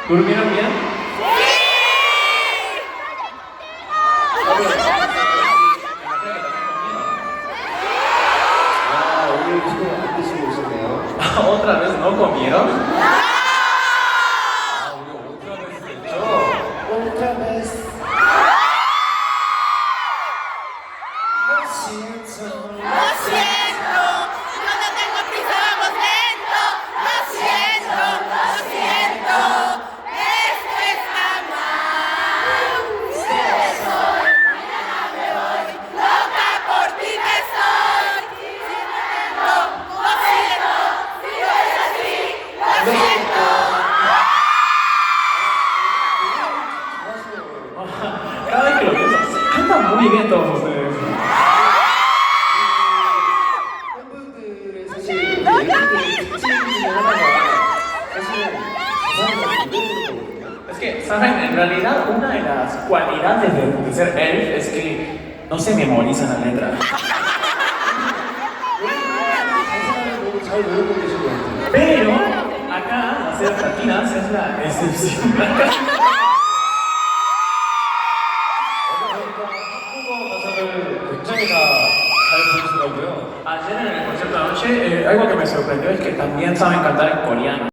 ¿Durmieron bien? 아, 오늘 술안 드시고 오셨네요. ¿Otra vez no comieron? 우리 오tra vez 했죠? 오tra vez. Lo siento, yo no tengo prisa, vamos lento. Lo siento, esto está mal. Si te soy, mañana me voy, loca por ti que soy. Si no tengo, lo siento, si no es así, lo siento. Cada vez que lo pienso, cantan muy bien todos ustedes. 팬분들의 사실 우리 애기들의 특징 중에 하나가 사실은 가사가 노래거든요. Es que, ¿saben? En realidad, una de las cualidades de ser elf es que no se memorizan las letras. 가사를 너무 잘 외우고 계신 것 같아요. Pero, acá, las sedas latinas es la excepción. 한국어 가사를 굉장히 다 잘 부르시더라고요. Ayer en el concierto de anoche, algo que me sorprendió es que también saben cantar en coreano.